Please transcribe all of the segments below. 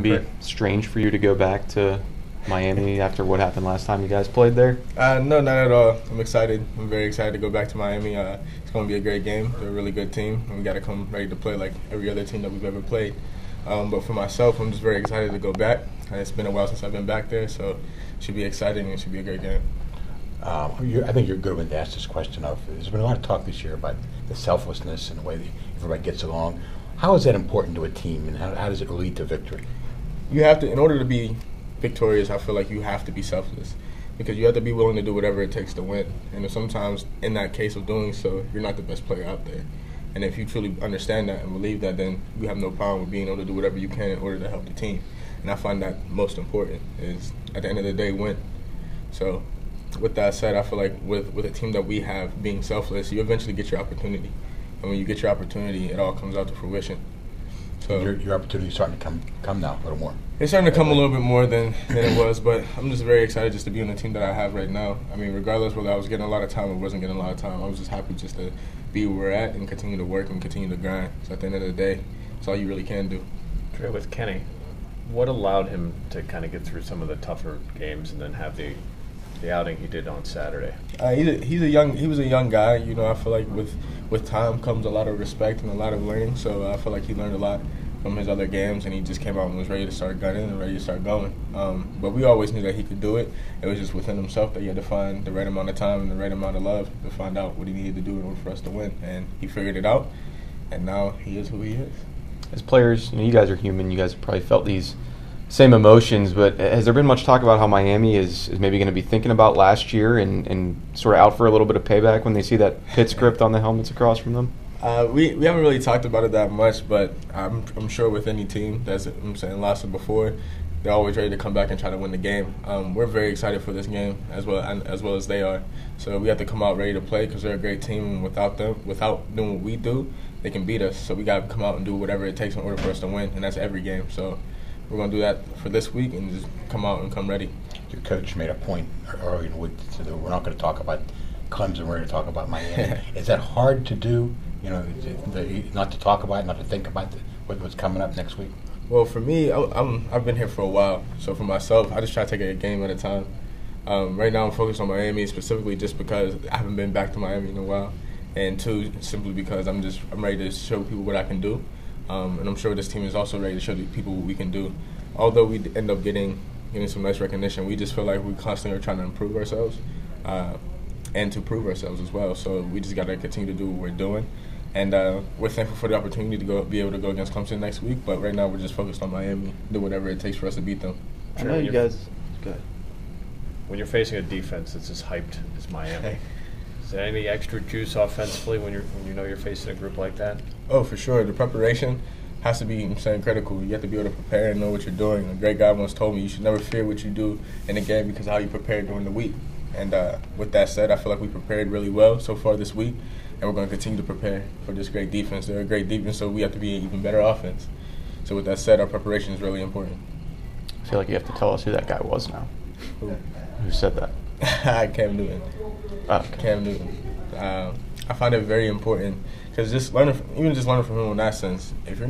to be strange for you to go back to Miami after what happened last time you guys played there? No, not at all. I'm excited. I'm very excited to go back to Miami. It's going to be a great game. They're a really good team, and we got to come ready to play like every other team that we've ever played. But for myself, I'm just very excited to go back. It's been a while since I've been back there, so it should be exciting and it should be a great game. I think you're good when to ask this question of, there's been a lot of talk this year about the selflessness and the way that everybody gets along. How is that important to a team, and how does it lead to victory? You have to, in order to be victorious, I feel like you have to be selfless, because you have to be willing to do whatever it takes to win. And sometimes in that case of doing so, you're not the best player out there. And if you truly understand that and believe that, then you have no problem with being able to do whatever you can in order to help the team. And I find that most important is, at the end of the day, win. So with that said, I feel like with a team that we have, being selfless, you eventually get your opportunity. And when you get your opportunity, it all comes out to fruition. So your opportunity is starting to come now a little more. It's starting to come a little bit more than it was, but I'm just very excited just to be on the team that I have right now. I mean, regardless whether I was getting a lot of time or wasn't getting a lot of time, I was just happy just to be where we're at and continue to work and continue to grind. So at the end of the day, it's all you really can do. With Kenny, what allowed him to kind of get through some of the tougher games and then have the outing he did on Saturday? He was a young guy. You know, I feel like with time comes a lot of respect and a lot of learning. So I feel like he learned a lot from his other games, and he just came out and was ready to start gunning and ready to start going. But we always knew that he could do it. It was just within himself that he had to find the right amount of time and the right amount of love to find out what he needed to do in order for us to win. And he figured it out, and now he is who he is. As players, you guys are human. You guys have probably felt these same emotions, but has there been much talk about how Miami is maybe going to be thinking about last year and sort of out for a little bit of payback when they see that Pitt script on the helmets across from them? We haven't really talked about it that much, but I'm sure with any team that's lost it before, they're always ready to come back and try to win the game. We're very excited for this game as well as they are. So we have to come out ready to play because they're a great team, and without doing what we do, they can beat us. So we got to come out and do whatever it takes in order for us to win, and that's every game. So we're going to do that for this week and just come out and come ready. Your coach made a point earlier in the week that we're not going to talk about Clemson, we're going to talk about Miami. Is that hard to do? You know, not to talk about it, not to think about what's coming up next week? Well, for me, I've been here for a while. So for myself, I just try to take it a game at a time. Right now I'm focused on Miami specifically just because I haven't been back to Miami in a while. And two, simply because I'm ready to show people what I can do. And I'm sure this team is also ready to show people what we can do. Although we end up getting some nice recognition, we just feel like we constantly are trying to improve ourselves and to prove ourselves as well. So we just got to continue to do what we're doing. And we're thankful for the opportunity to be able to go against Clemson next week. But right now we're just focused on Miami, do whatever it takes for us to beat them. I know you guys. Good. When you're facing a defense that's as hyped as Miami, is there any extra juice offensively when you know you're facing a group like that? Oh, for sure. The preparation has to be critical. You have to be able to prepare and know what you're doing. A great guy once told me you should never fear what you do in a game because of how you prepare during the week. And with that said, I feel like we prepared really well so far this week, and we're going to continue to prepare for this great defense. They're a great defense, so we have to be an even better offense. So with that said, our preparation is really important. I feel like you have to tell us who that guy was now. Who said that? Cam Newton. Oh, okay. Cam Newton. I find it very important because just learning from him in that sense. If you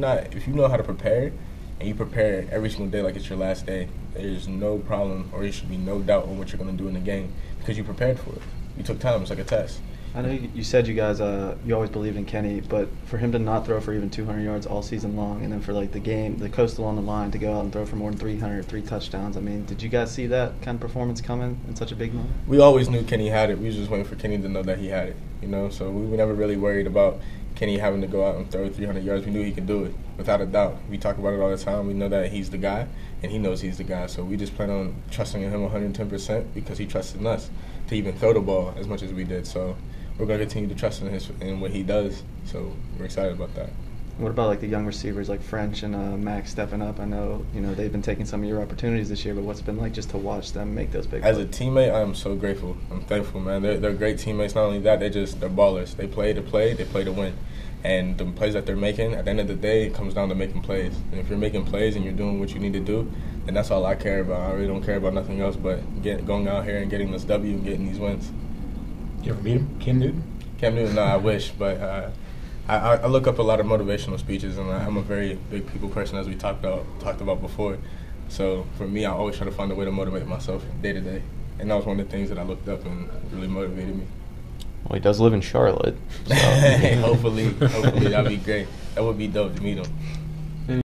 know how to prepare and you prepare every single day like it's your last day, there's no problem or there should be no doubt on what you're going to do in the game because you prepared for it. You took time. It's like a test. I know you said you guys you always believed in Kenny, but for him to not throw for even 200 yards all season long, and then for like the coastal on the line to go out and throw for more than 3 touchdowns. I mean, did you guys see that kind of performance coming in such a big moment? We always knew Kenny had it. We was just waiting for Kenny to know that he had it. So we were never really worried about Kenny having to go out and throw 300 yards. We knew he could do it without a doubt. We talk about it all the time. We know that he's the guy, and he knows he's the guy. So we just plan on trusting in him 110% because he trusted in us to even throw the ball as much as we did. So we're going to continue to trust in what he does, so we're excited about that. What about like the young receivers like French and Max stepping up? I know they've been taking some of your opportunities this year, but what's it been like just to watch them make those big plays? As a teammate, I'm so grateful. I'm thankful, man. They're great teammates. Not only that, they're ballers. They play to play, they play to win. And the plays that they're making, at the end of the day, it comes down to making plays. And if you're making plays and you're doing what you need to do, then that's all I care about. I really don't care about nothing else but going out here and getting this W and getting these wins. You ever meet him, Cam Newton? Cam Newton, no, I wish, but I look up a lot of motivational speeches, and I'm a very big people person, as we talked about before. So for me, I always try to find a way to motivate myself day to day, and that was one of the things that I looked up and really motivated me. Well, he does live in Charlotte. So. Hopefully that'd be great. That would be dope to meet him.